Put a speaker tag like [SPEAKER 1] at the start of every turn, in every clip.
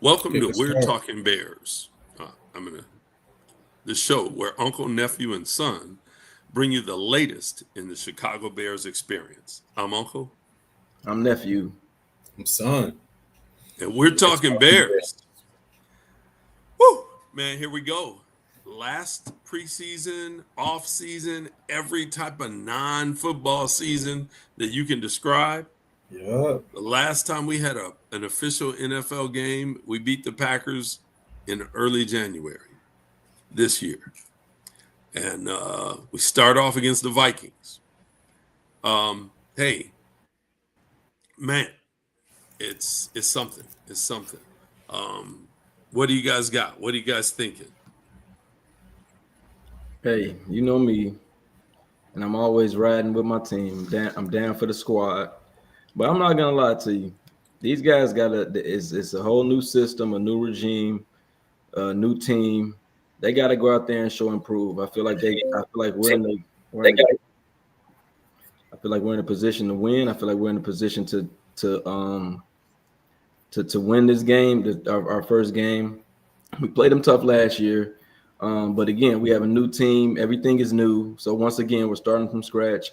[SPEAKER 1] Welcome to
[SPEAKER 2] Kick us
[SPEAKER 1] We're
[SPEAKER 2] off.
[SPEAKER 1] Talking Bears. The show where uncle, nephew, and son bring you the latest in the Chicago Bears experience. I'm Uncle,
[SPEAKER 3] I'm nephew.
[SPEAKER 2] I'm son.
[SPEAKER 1] and we're
[SPEAKER 2] It's
[SPEAKER 1] talking
[SPEAKER 2] talking Bears.
[SPEAKER 1] Bears. Woo! Man, here we go. Last preseason, off season, every type of non-football season that you can describe.
[SPEAKER 2] Yup.
[SPEAKER 1] The last time we had an official NFL game, we beat the Packers in early January this year. And we start off against the Vikings. Hey, man, it's something. It's something. What do you guys got? What are you guys thinking?
[SPEAKER 3] Hey, you know me, and I'm always riding with my team. I'm down for the squad, but I'm not gonna lie to you. These guys got it's a whole new system, a new regime, a new team. They got to go out there and show improve. I feel like I feel like we're in a position to win. I feel like we're in a position to win this game, our first game. We played them tough last year. But again, we have a new team. Everything is new. So once again, we're starting from scratch.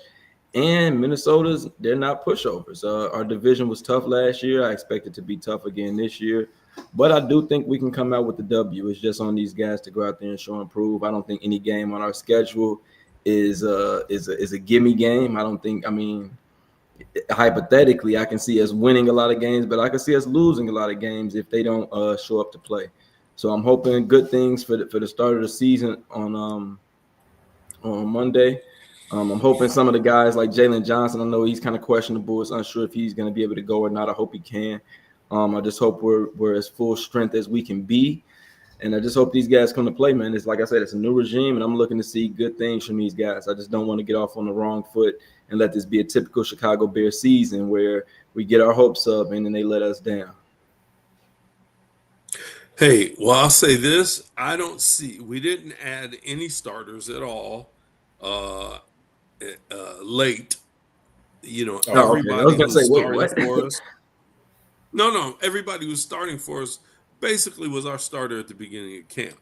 [SPEAKER 3] And they're not pushovers. Our division was tough last year. I expect it to be tough again this year. But I do think we can come out with the W. It's just on these guys to go out there and show improve. I don't think any game on our schedule is a gimme game. I don't think. I mean, hypothetically, I can see us winning a lot of games, but I can see us losing a lot of games if they don't show up to play. So I'm hoping good things for the start of the season on Monday. I'm hoping some of the guys like Jalen Johnson. I know he's kind of questionable. It's unsure if he's going to be able to go or not. I hope he can. I just hope we're as full strength as we can be, and I just hope these guys come to play, man. It's like I said, it's a new regime, and I'm looking to see good things from these guys. I just don't want to get off on the wrong foot and let this be a typical Chicago Bears season where we get our hopes up and then they let us down.
[SPEAKER 1] Hey, well, I'll say this: we didn't add any starters at all uh, late.
[SPEAKER 2] Oh,
[SPEAKER 3] Oh, okay. I was
[SPEAKER 1] Everybody
[SPEAKER 3] gonna say,
[SPEAKER 1] who's
[SPEAKER 3] wait,
[SPEAKER 1] starting
[SPEAKER 3] what?
[SPEAKER 1] for us. No, everybody who's starting for us basically was our starter at the beginning of camp.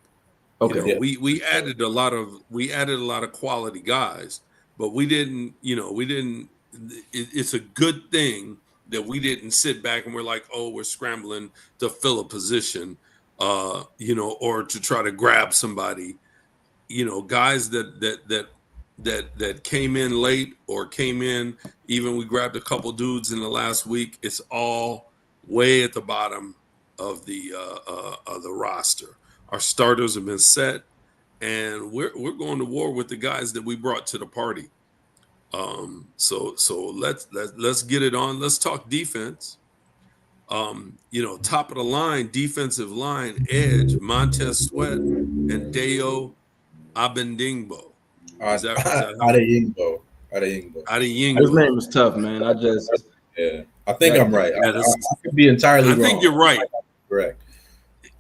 [SPEAKER 3] Okay.
[SPEAKER 2] yeah.
[SPEAKER 1] We added a lot of quality guys, but we didn't. It's a good thing that we didn't sit back and we're like, oh, we're scrambling to fill a position, or to try to grab somebody. Guys that came in late or came in. Even we grabbed a couple dudes in the last week. It's all way at the bottom of the roster. Our starters have been set, and we're going to war with the guys that we brought to the party. So let's get it on. Let's talk defense. Top of the line, defensive line, edge, Montez Sweat and Deo Abendingbo. Is that how you
[SPEAKER 2] Adeyingbo. Adeyingbo.
[SPEAKER 3] His
[SPEAKER 1] Adeyingbo?
[SPEAKER 3] name is tough, man.
[SPEAKER 2] Yeah. I think
[SPEAKER 3] that
[SPEAKER 2] I'm right.
[SPEAKER 1] Yeah,
[SPEAKER 2] I could be entirely
[SPEAKER 1] I
[SPEAKER 2] wrong.
[SPEAKER 1] think you're right.
[SPEAKER 2] Correct.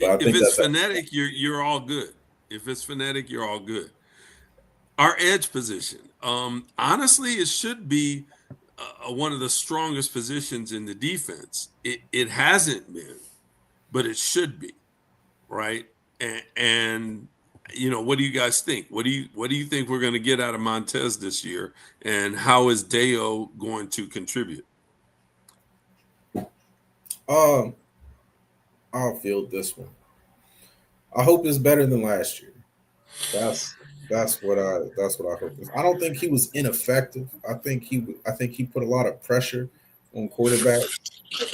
[SPEAKER 2] But I
[SPEAKER 1] If
[SPEAKER 2] think
[SPEAKER 1] it's
[SPEAKER 2] that's
[SPEAKER 1] phonetic, you're all good. If it's phonetic, you're all good. Our edge position, honestly, it should be one of the strongest positions in the defense. It hasn't been, but it should be, right? And what do you guys think? What do you think we're going to get out of Montez this year, and how is Deo going to contribute?
[SPEAKER 2] um I'll field this one. I hope it's better than last year. That's that's what I hope. I don't think he was ineffective. I think he put a lot of pressure on quarterbacks,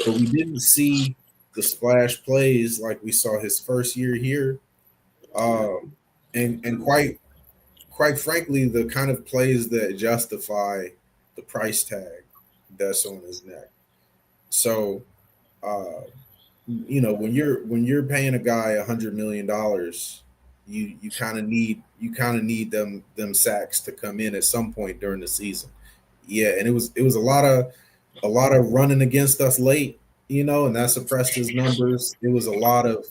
[SPEAKER 2] but we didn't see the splash plays like we saw his first year here.
[SPEAKER 1] Yeah.
[SPEAKER 2] And quite frankly, the kind of plays that justify the price tag that's on his neck. So uh, when you're paying a guy $100 million, you kind of need them sacks to come in at some point during the season. Yeah, and it was a lot of running against us late, and that suppressed his numbers. It was a lot of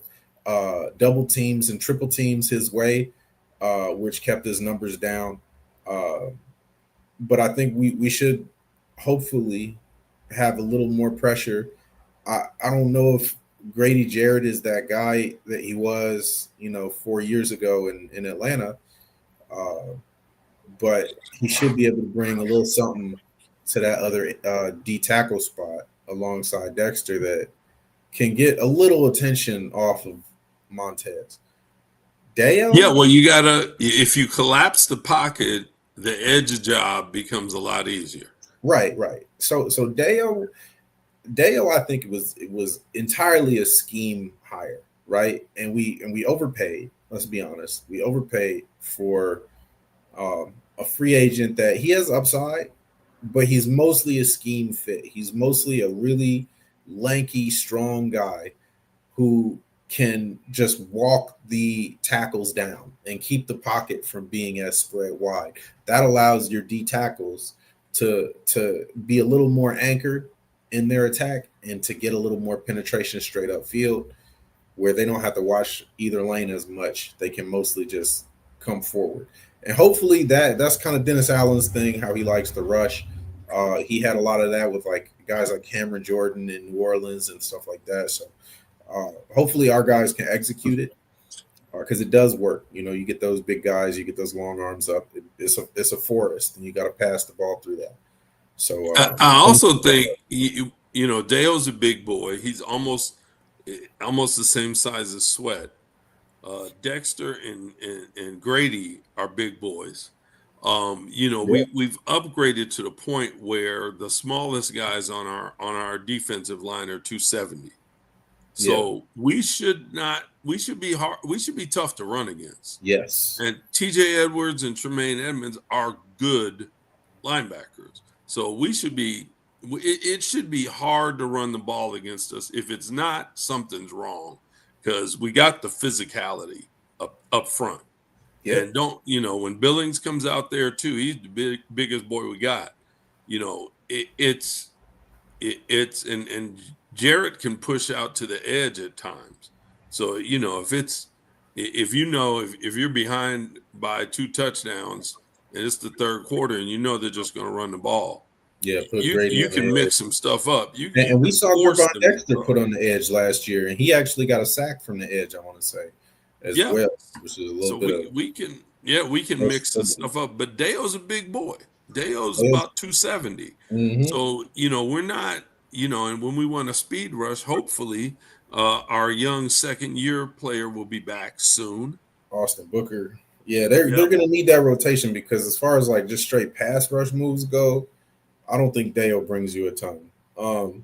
[SPEAKER 2] double teams and triple teams his way, which kept his numbers down. Uh, but I think we should hopefully have a little more pressure. I don't know Grady Jarrett is that guy that he was, 4 years ago in Atlanta. But he should be able to bring a little something to that other D tackle spot alongside Dexter that can get a little attention off of Montez. Dale?
[SPEAKER 1] Yeah, well, you gotta if you collapse the pocket, the edge job becomes a lot easier.
[SPEAKER 2] Right. So Dale, I think it was entirely a scheme hire, right? And we overpaid. Let's be honest, we overpaid for a free agent that he has upside, but he's mostly a scheme fit. He's mostly a really lanky, strong guy who can just walk the tackles down and keep the pocket from being as spread wide. That allows your D tackles to be a little more anchored in their attack and to get a little more penetration straight up field where they don't have to watch either lane as much. They can mostly just come forward. And hopefully that's kind of Dennis Allen's thing, how he likes to rush. He had a lot of that with like guys like Cameron Jordan in New Orleans and stuff like that. So hopefully our guys can execute it because it does work. You get those big guys, you get those long arms up. It's a forest, and you got to pass the ball through that. So
[SPEAKER 1] I also think Dale's a big boy. He's almost the same size as Sweat. Dexter and Grady are big boys. We've upgraded to the point where the smallest guys on our defensive line are 270. So we should be hard. We should be tough to run against.
[SPEAKER 2] Yes.
[SPEAKER 1] And TJ Edwards and Tremaine Edmonds are good linebackers. So it should be hard to run the ball against us. If it's not, something's wrong because we got the physicality up front. Yeah. And when Billings comes out there too, he's the biggest boy we got. And Jarrett can push out to the edge at times. So, if you're behind by 2 touchdowns and it's the third quarter and they're just going to run the ball.
[SPEAKER 2] Yeah,
[SPEAKER 1] you can mix some stuff up.
[SPEAKER 2] And we saw Gervon Dexter put on the edge last year, and he actually got a sack from the edge, I want to say, as well, which is a little bit
[SPEAKER 1] we can mix some stuff up. But Deo's a big boy. Deo's about 270.
[SPEAKER 2] Mm-hmm.
[SPEAKER 1] So, we're not, and when we want a speed rush, hopefully our young second-year player will be back soon.
[SPEAKER 2] Austin Booker. Yeah, they're going to need that rotation because as far as like just straight pass rush moves go, I don't think Dale brings you a ton.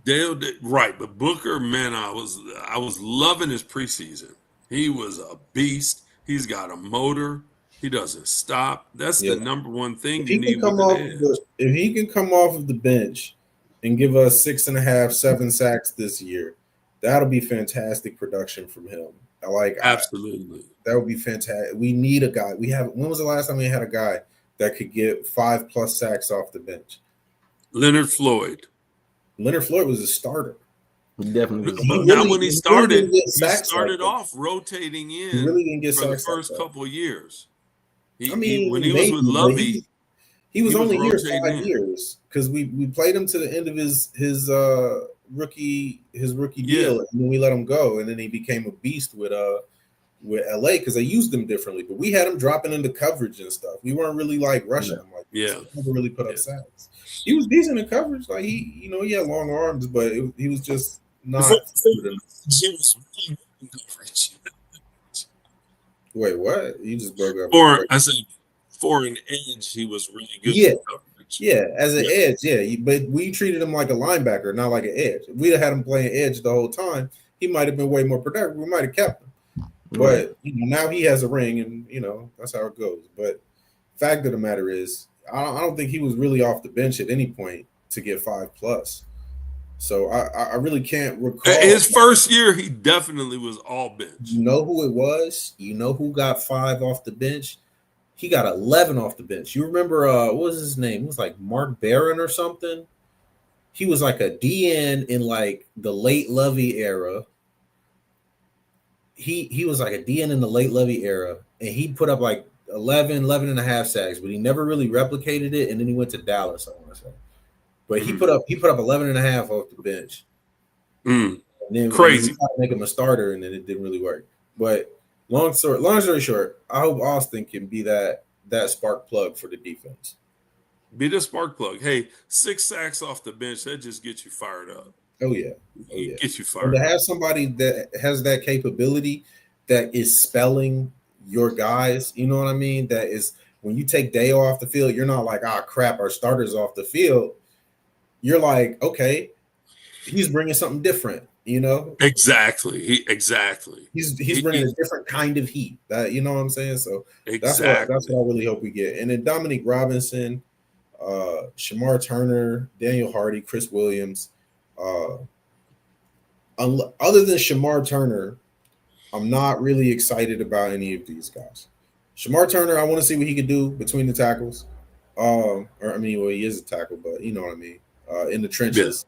[SPEAKER 1] Dale did, right, but Booker, man, I was loving his preseason. He was a beast. He's got a motor. He doesn't stop. That's the number one thing you need with an edge.
[SPEAKER 2] If he can come off of the bench and give us 6.5, 7 sacks this year, that'll be fantastic production from him.
[SPEAKER 1] Absolutely.
[SPEAKER 2] That would be fantastic. We need a guy. When was the last time we had a guy that could get 5+ sacks off the bench?
[SPEAKER 1] Leonard Floyd.
[SPEAKER 2] Leonard Floyd was a starter.
[SPEAKER 3] He definitely was.
[SPEAKER 1] When he started off rotating in
[SPEAKER 2] he really didn't get
[SPEAKER 1] for the
[SPEAKER 2] sacks
[SPEAKER 1] first couple of years.
[SPEAKER 2] When he was with Lovey, he was only here 5 years because we played him to the end of his rookie deal, and then we let him go, and then he became a beast with LA because they used him differently. But we had him dropping into coverage and stuff. We weren't really like rushing him like this. He never really put up sacks. He was decent in coverage. Like he had long arms, but he was just not. Wait, what? You just broke up.
[SPEAKER 1] I said for an edge, he was really good.
[SPEAKER 2] Yeah, as an edge, but we treated him like a linebacker, not like an edge. If we'd have had him playing edge the whole time, he might have been way more productive. We might have kept him. But now he has a ring, and that's how it goes. But fact of the matter is, I don't think he was really off the bench at any point to get 5+. So I really can't recall.
[SPEAKER 1] His first year, he definitely was all bench.
[SPEAKER 2] You know who it was? You know who got 5 off the bench? He got 11 off the bench. You remember what was his name? It was like Mark Barron or something. He was like a DN in like the late Lovey era. He was like a DN in the late Lovey era, and he put up like 11 and a half sacks, but he never really replicated it. And then he went to Dallas, I want to say. But he put up 11 and a half off the bench. And then we
[SPEAKER 1] Crazy.
[SPEAKER 2] tried to make him a starter, and then it didn't really work. But long story short, I hope Austin can be that spark plug for the defense.
[SPEAKER 1] Be the spark plug. Hey, 6 sacks off the bench, that just gets you fired up.
[SPEAKER 2] Oh yeah, oh
[SPEAKER 1] It
[SPEAKER 2] yeah.
[SPEAKER 1] gets you
[SPEAKER 2] And to
[SPEAKER 1] fired up.
[SPEAKER 2] have somebody that has that capability, that is spelling your guys, you know what I mean? That is when you take Dale off the field, you're not like, ah, crap, our starter's off the field. You're like, okay, he's bringing something different, you know.
[SPEAKER 1] Exactly. Exactly.
[SPEAKER 2] He's bringing a different kind of heat. That, you know what I'm saying? So that's
[SPEAKER 1] Exactly.
[SPEAKER 2] what I really hope we get. And then Dominique Robinson, Shamar Turner, Daniel Hardy, Chris Williams. Uh, Other than Shamar Turner, I'm not really excited about any of these guys. Shamar Turner, I want to see what he could do between the tackles. Or I mean, well, he is a tackle, but you know what I mean, in the
[SPEAKER 1] Yeah.
[SPEAKER 2] trenches.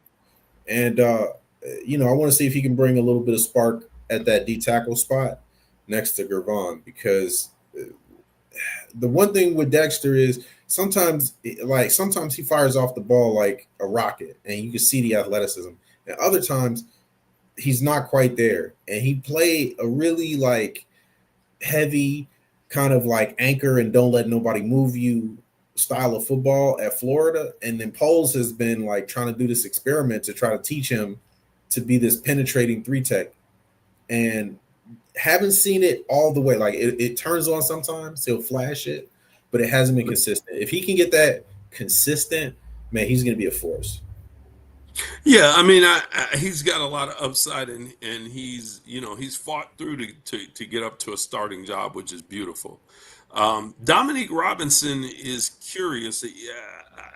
[SPEAKER 2] And I want to see if he can bring a little bit of spark at that D tackle spot next to Gervon, because the one thing with Dexter is sometimes he fires off the ball like a rocket, and you can see the athleticism. And other times he's not quite there, and he played a really like heavy kind of like anchor and don't let nobody move you style of football at Florida. And then Poles has been like trying to do this experiment to try to teach him to be this penetrating 3 tech, and haven't seen it all the way. Like it turns on sometimes, he'll flash it, but it hasn't been consistent. If he can get that consistent, man, he's going to be a force.
[SPEAKER 1] Yeah, I mean, he's got a lot of upside, and he's fought through to get up to a starting job, which is beautiful. Dominique Robinson is curious. Yeah,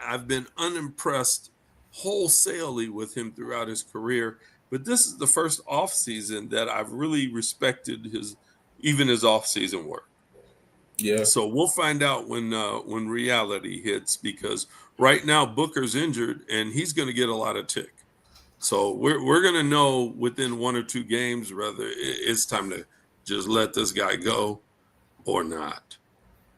[SPEAKER 1] I've been unimpressed wholesalely with him throughout his career, but this is the first off season that I've really respected his off season work.
[SPEAKER 2] Yeah,
[SPEAKER 1] So we'll find out when reality hits, because right now Booker's injured and he's going to get a lot of tick. So we're going to know within 1 or 2 games whether it's time to just let this guy go or not.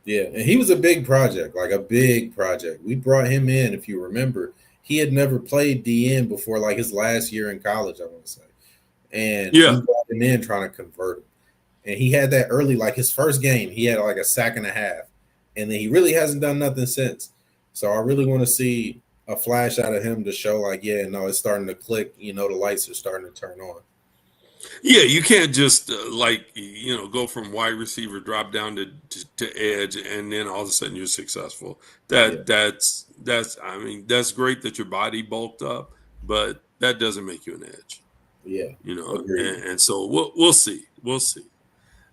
[SPEAKER 2] yeah, and he was a big project, like a big project. We brought him in, if you remember. He had never played DN before, like his last year in college, I want to say. And we
[SPEAKER 1] Yeah.
[SPEAKER 2] brought him in trying to convert him. And he had that early, like his first game, he had like a sack and a half. And then he really hasn't done nothing since. So I really want to see a flash out of him to show, like, yeah, no, it's starting to click. You know, the lights are starting to turn on.
[SPEAKER 1] Yeah, you can't just go from wide receiver, drop down to edge, and then all of a sudden you're successful.
[SPEAKER 2] Yeah.
[SPEAKER 1] That's I mean, that's great that your body bulked up, but that doesn't make you an edge.
[SPEAKER 2] Yeah.
[SPEAKER 1] And,
[SPEAKER 2] Agreed.
[SPEAKER 1] and so we'll see. We'll see.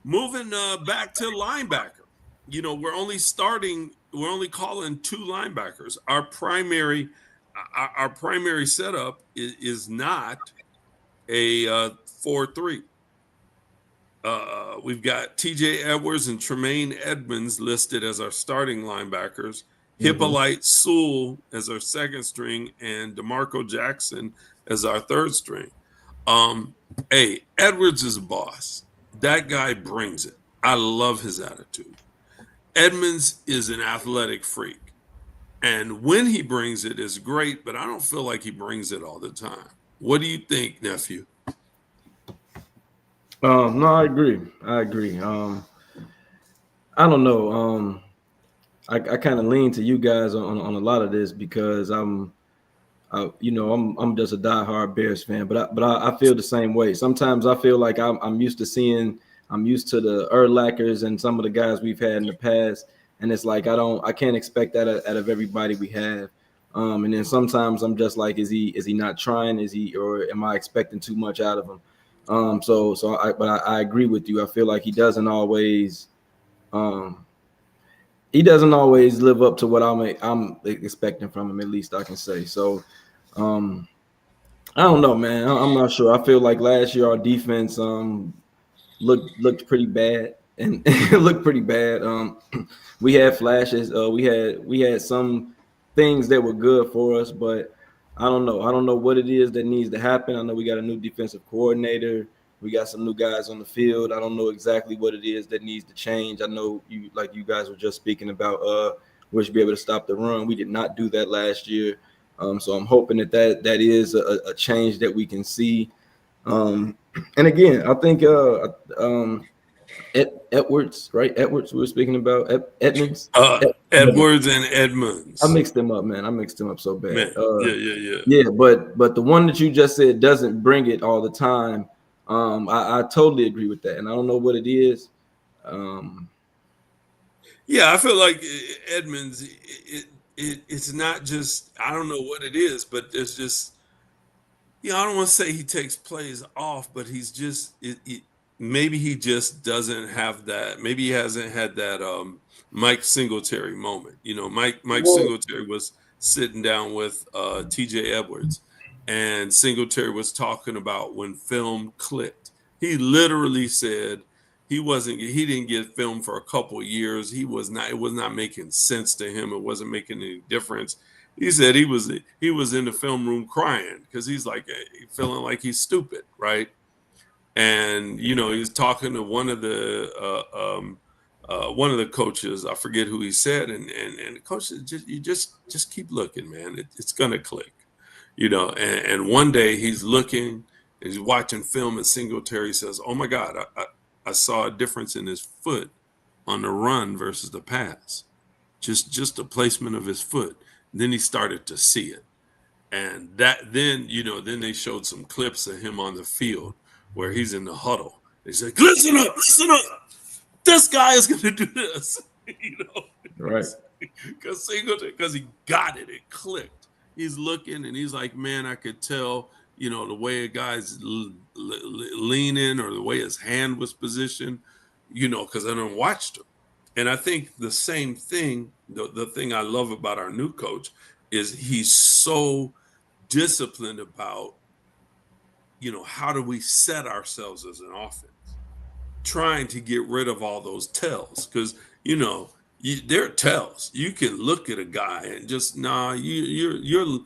[SPEAKER 1] Moving back to linebacker. We're only calling 2 linebackers. Our primary setup is not a 4-3. We've got TJ Edwards and Tremaine Edmonds listed as our starting linebackers,
[SPEAKER 2] Mm-hmm.
[SPEAKER 1] Hippolyte Sewell as our second string, and DeMarco Jackson as our third string. Hey, Edwards is a boss. That guy brings it. I love his attitude. Edmonds is an athletic freak. And when he brings it is great, but I don't feel like he brings it all the time. What do you think, nephew?
[SPEAKER 3] No, I agree. I agree. I don't know. I kind of lean to you guys on a lot of this because I'm just a diehard Bears fan, but I feel the same way. Sometimes I feel like I'm used to the Urlachers and some of the guys we've had in the past, and it's like I can't expect that out of everybody we have. And then sometimes I'm just like, is he not trying? Or am I expecting too much out of him? But I agree with you. I feel like um, he doesn't always live up to what I'm expecting from him. At least I can say so. Um, I don't know, man. I'm not sure. I feel like last year our defense looked pretty bad, and it looked pretty bad. We had flashes. We had some things that were good for us, but I don't know. I don't know what it is that needs to happen. I know we got a new defensive coordinator. We got some new guys on the field. I don't know exactly what it is that needs to change. I know you guys were just speaking about we should be able to stop the run. We did not do that last year. So I'm hoping that is a change that we can see. Um, and again, I think Edwards, right? Edwards, we were speaking about Edmonds. Edmonds.
[SPEAKER 1] Edwards and
[SPEAKER 3] I
[SPEAKER 1] Edmonds.
[SPEAKER 3] mixed them up, man. I mixed them up so bad.
[SPEAKER 1] Man, yeah.
[SPEAKER 3] Yeah, but the one that you just said doesn't bring it all the time. I totally agree with that, and I don't know what it is. Um,
[SPEAKER 1] Yeah, I feel like Edmonds. It's not just I don't know what it is, but there's just I don't want to say he takes plays off, but he's just maybe he just doesn't have that. Maybe he hasn't had that Mike Singletary moment. Mike
[SPEAKER 2] Well,
[SPEAKER 1] Singletary was sitting down with T.J. Edwards, and Singletary was talking about when film clicked. He literally said he didn't get film for a couple of years. It was not making sense to him. It wasn't making any difference. He said he was in the film room crying because he's like feeling like he's stupid, right? And he's talking to one of the coaches. I forget who he said, and the coach said, just keep looking, man. It's gonna click, And one day he's looking, and he's watching film, and Singletary says, "Oh my God, I saw a difference in his foot on the run versus the pass, just the placement of his foot." And then he started to see it, and then they showed some clips of him on the field where he's in the huddle. They said, listen up, this guy is going to do this,
[SPEAKER 3] right.
[SPEAKER 1] because he got it. It clicked. He's looking and he's like, man, I could tell, the way a guy's leaning or the way his hand was positioned, because I done watched him. And I think the same thing, the thing I love about our new coach is he's so disciplined about, how do we set ourselves as an offense, trying to get rid of all those tells. Because, there are tells. You can look at a guy and just, you're a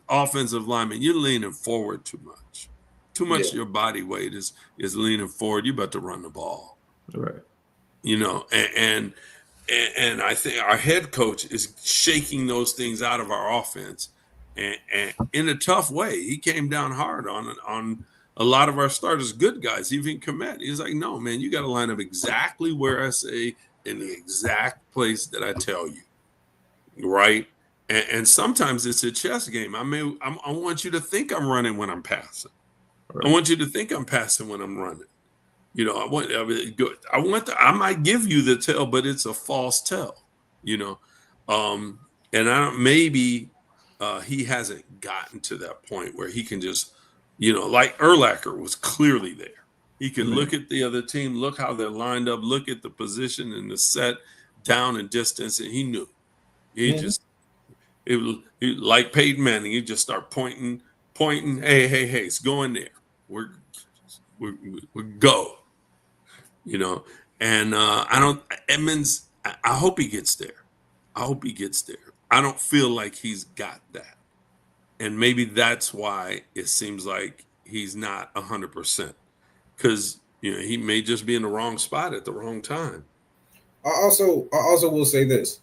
[SPEAKER 1] offensive lineman, you're leaning forward too much. Too much
[SPEAKER 2] yeah.
[SPEAKER 1] of your body weight is leaning forward. You're about to run the ball.
[SPEAKER 3] Right.
[SPEAKER 1] And I think our head coach is shaking those things out of our offense, and in a tough way. He came down hard on a lot of our starters, good guys, even Komet. He's like, no, man, you got to line up exactly where I say in the exact place that I tell you, right? And sometimes it's a chess game. I want you to think I'm running when I'm passing. Right. I want you to think I'm passing when I'm running. I might give you the tell, but it's a false tell, and I don't, maybe he hasn't gotten to that point where he can just, like Urlacher was clearly there. He can look at the other team, look how they're lined up, look at the position and the set down and distance, and he knew. Like Peyton Manning, he just start pointing, hey, it's going there. We're go. And Edmonds, I hope he gets there. I don't feel like he's got that. And maybe that's why it seems like he's not 100%. Because, he may just be in the wrong spot at the wrong time.
[SPEAKER 2] I also will say this.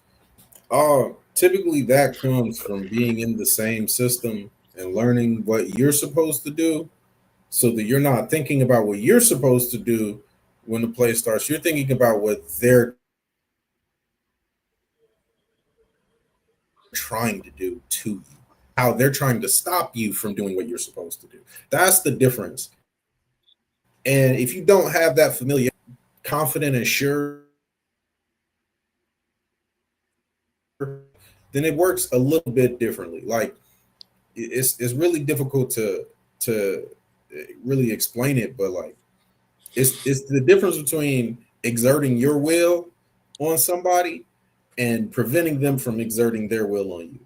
[SPEAKER 2] Typically that comes from being in the same system and learning what you're supposed to do, so that you're not thinking about what you're supposed to do when the play starts. You're thinking about what they're trying to do to you, how they're trying to stop you from doing what you're supposed to do. That's the difference. And if you don't have that familiar, confident, and sure, then it works a little bit differently. Like it's really difficult to really explain it, but like it's the difference between exerting your will on somebody and preventing them from exerting their will on you.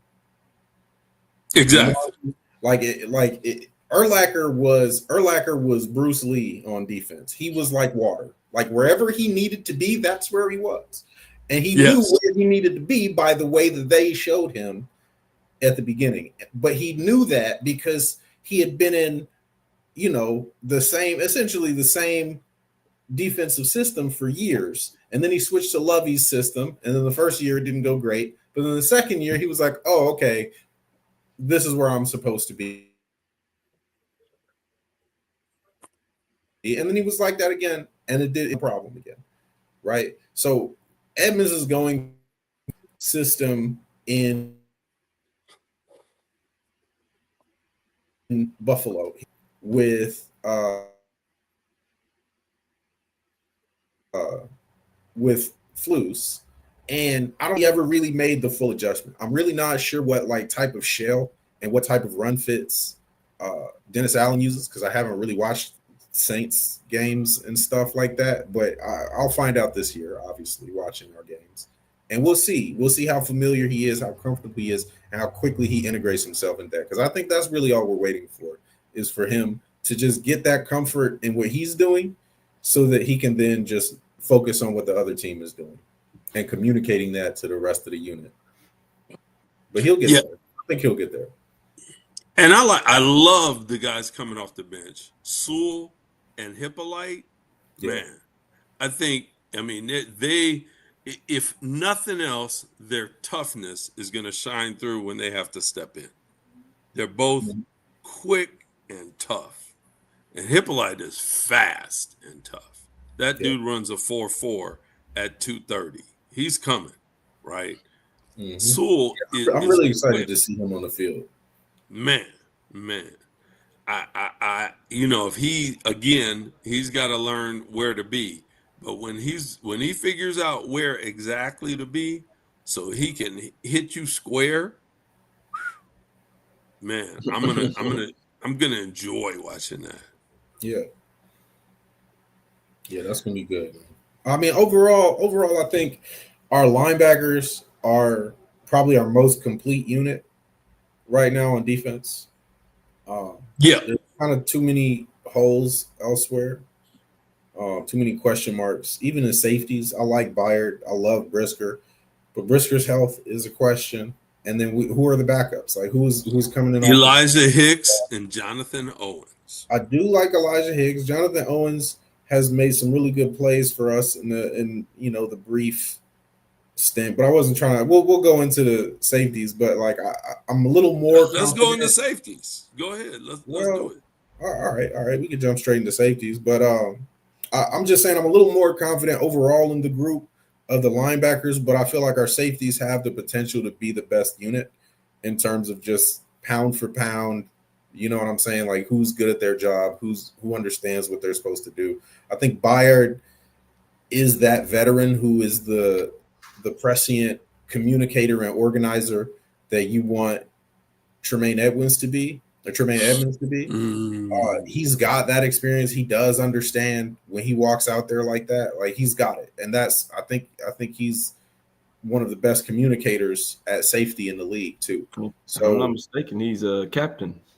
[SPEAKER 1] Exactly.
[SPEAKER 2] Urlacher was Bruce Lee on defense. He was like water. Like wherever he needed to be, that's where he was. And he knew where he needed to be by the way that they showed him at the beginning. But he knew that because he had been in, essentially the same defensive system for years. And then he switched to Lovey's system. And then the first year it didn't go great. But then the second year he was like, oh, okay, this is where I'm supposed to be. And then he was like that again, and it did a problem again, right? So Edmonds is going system in Buffalo with with Flus, and I don't think he ever really made the full adjustment. I'm really not sure what like type of shell and what type of run fits Dennis Allen uses because I haven't really watched Saints games and stuff like that. But I'll find out this year, obviously, watching our games, and we'll see. We'll see how familiar he is, how comfortable he is, and how quickly he integrates himself in that. Because I think that's really all we're waiting for is for him to just get that comfort in what he's doing, so that he can then just focus on what the other team is doing and communicating that to the rest of the unit. But he'll get there. I think he'll get there.
[SPEAKER 1] And I love the guys coming off the bench. Sewell and Hippolyte, man. I mean, they if nothing else, their toughness is going to shine through when they have to step in. They're both quick and tough. And Hippolyte is fast and tough. That dude runs a 4.4 at 230. He's coming, right?
[SPEAKER 2] Mm-hmm.
[SPEAKER 1] Sewell
[SPEAKER 2] I'm really excited to see him on the field.
[SPEAKER 1] Man. I if he's got to learn where to be. But when he figures out where exactly to be, so he can hit you square, man, I'm gonna enjoy watching that.
[SPEAKER 2] Yeah, that's gonna be good. I mean, overall, I think our linebackers are probably our most complete unit right now on defense. There's kind of too many holes elsewhere. Too many question marks. Even in safeties, I like Byard. I love Brisker, but Brisker's health is a question. And then who are the backups? Like who's coming in?
[SPEAKER 1] Elijah Hicks and Jonathan Owens.
[SPEAKER 2] I do like Elijah Hicks. Jonathan Owens has made some really good plays for us in the brief stint, but I wasn't trying to. We'll go into the safeties, but like I'm a little more.
[SPEAKER 1] Let's go into safeties. Go ahead. Let's do it.
[SPEAKER 2] All right. We can jump straight into safeties, but I'm just saying I'm a little more confident overall in the group of the linebackers, but I feel like our safeties have the potential to be the best unit in terms of just pound for pound. You know what I'm saying? Like who's good at their job, who understands what they're supposed to do. I think Byard is that veteran who is the prescient communicator and organizer that you want Tremaine Edmonds to be. He's got that experience. He does understand when he walks out there like that. Like he's got it, and that's I think he's one of the best communicators at safety in the league too. So
[SPEAKER 3] if I'm not mistaken, he's a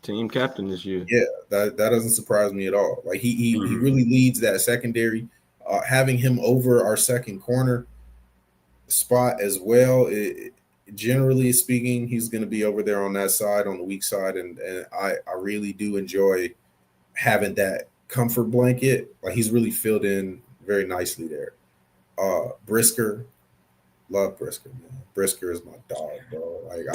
[SPEAKER 3] team captain this year.
[SPEAKER 2] Yeah, that doesn't surprise me at all. Like he really leads that secondary. Having him over our second corner spot as well. Generally speaking, he's going to be over there on that side, on the weak side, and I really do enjoy having that comfort blanket. Like he's really filled in very nicely there. Brisker, love Brisker, man. Brisker is my dog, bro. Like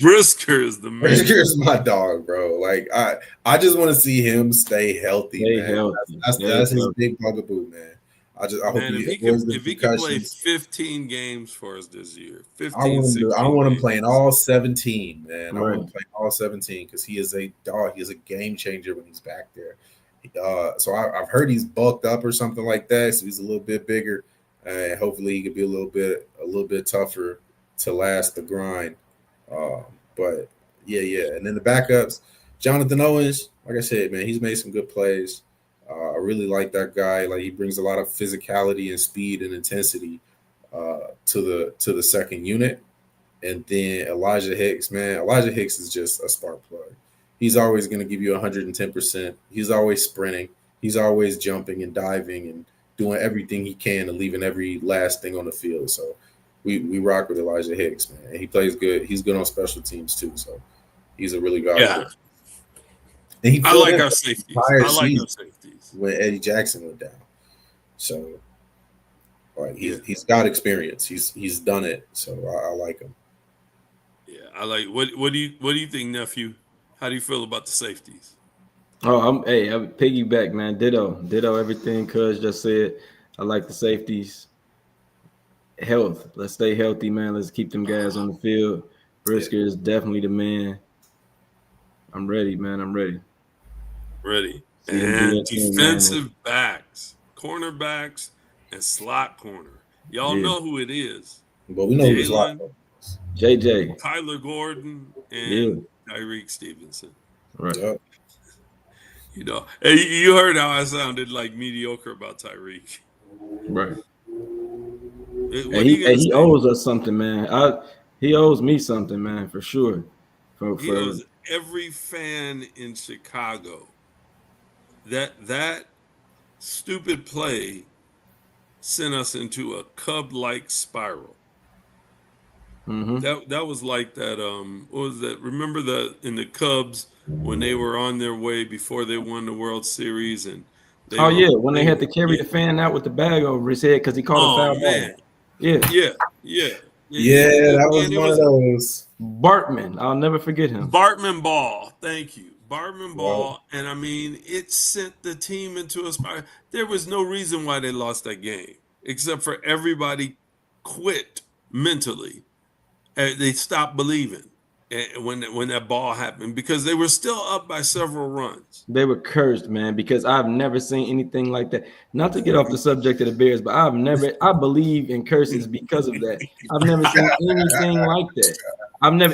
[SPEAKER 1] Brisker is the man.
[SPEAKER 2] Brisker is my dog, bro. Like I just want to see him stay healthy, man. That's his big bugaboo, man. I hope
[SPEAKER 1] if he can play 15 games for us this year, 15,
[SPEAKER 2] I want him playing all 17, man.
[SPEAKER 3] Right.
[SPEAKER 2] I want him playing all 17 because he is a dog. He is a game changer when he's back there. So I've heard he's bulked up or something like that. So he's a little bit bigger, and hopefully he could be a little bit tougher to last the grind. But yeah. And then the backups, Jonathan Owens. Like I said, man, he's made some good plays. I really like that guy. Like he brings a lot of physicality and speed and intensity to the second unit. And then Elijah Hicks, man. Elijah Hicks is just a spark plug. He's always going to give you 110%. He's always sprinting. He's always jumping and diving and doing everything he can and leaving every last thing on the field. So we rock with Elijah Hicks, man. And he plays good. He's good on special teams too. So he's a really good guy.
[SPEAKER 1] And I like our safeties.
[SPEAKER 2] When Eddie Jackson went down. So like he's got experience. He's done it. So I like him.
[SPEAKER 1] Yeah, I like what do you think, nephew? How do you feel about the safeties?
[SPEAKER 3] I would piggyback, man. Ditto everything Cuz just said. I like the safeties. Health. Let's stay healthy, man. Let's keep them guys on the field. Brisker is definitely the man. I'm ready, man. I'm ready.
[SPEAKER 1] Ready.
[SPEAKER 3] See him do
[SPEAKER 1] And
[SPEAKER 3] that thing, man.
[SPEAKER 1] defensive backs, cornerbacks, and slot corner. Y'all
[SPEAKER 3] Yeah.
[SPEAKER 1] know who it is.
[SPEAKER 2] But we know who the slot
[SPEAKER 1] Jalen,
[SPEAKER 2] is.
[SPEAKER 3] JJ.
[SPEAKER 1] Tyler Gordon,
[SPEAKER 3] Yeah.
[SPEAKER 1] and Tyreek Stevenson.
[SPEAKER 3] Right.
[SPEAKER 2] Yep.
[SPEAKER 1] You know, hey, you heard how I sounded like mediocre about Tyreek.
[SPEAKER 3] Right.
[SPEAKER 1] What
[SPEAKER 3] And
[SPEAKER 1] are
[SPEAKER 3] he
[SPEAKER 1] you
[SPEAKER 3] and
[SPEAKER 1] gonna
[SPEAKER 3] he
[SPEAKER 1] say?
[SPEAKER 3] owes us something, man. He owes me something, man, for sure.
[SPEAKER 1] He owes every fan in Chicago that stupid play sent us into a Cub-like spiral.
[SPEAKER 3] mm-hmm.
[SPEAKER 1] That was like that. What was that? Remember in the Cubs when they were on their way before they won the World Series and they
[SPEAKER 3] Oh
[SPEAKER 1] were
[SPEAKER 3] yeah, when they
[SPEAKER 1] they
[SPEAKER 3] had to carry
[SPEAKER 1] yeah.
[SPEAKER 3] the fan out with the bag over his head because he caught a
[SPEAKER 1] Oh
[SPEAKER 3] foul
[SPEAKER 1] man,
[SPEAKER 3] ball. Yeah,
[SPEAKER 1] yeah, yeah,
[SPEAKER 2] Yeah, that was
[SPEAKER 1] and it
[SPEAKER 2] one of
[SPEAKER 1] was
[SPEAKER 2] those.
[SPEAKER 3] Bartman. I'll never forget him.
[SPEAKER 1] Bartman Ball. Thank you, Bartman
[SPEAKER 2] Well,
[SPEAKER 1] Ball, and I mean it sent the team into a spiral. There was no reason why they lost that game except for everybody quit mentally. They stopped believing when that ball happened because they were still up by several runs.
[SPEAKER 3] They were cursed, man, because I've never seen anything like that. Not to get off the subject of the Bears, but I believe in curses because of that. I've never seen anything like that.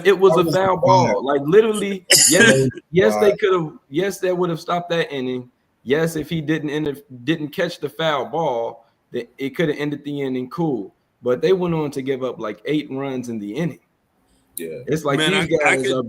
[SPEAKER 3] It was
[SPEAKER 2] that
[SPEAKER 3] a
[SPEAKER 2] was
[SPEAKER 3] foul
[SPEAKER 2] wild.
[SPEAKER 3] ball. Like literally,
[SPEAKER 2] That
[SPEAKER 3] yes,
[SPEAKER 2] was
[SPEAKER 3] yes, they
[SPEAKER 2] wild.
[SPEAKER 3] could have, yes, that would have stopped that inning. Yes, if he didn't catch the foul ball, it could have ended the inning cool. But they went on to give up like 8 runs in the inning.
[SPEAKER 2] Yeah.
[SPEAKER 3] It's like
[SPEAKER 1] Man,
[SPEAKER 3] these
[SPEAKER 1] I
[SPEAKER 3] guys
[SPEAKER 1] could.
[SPEAKER 3] are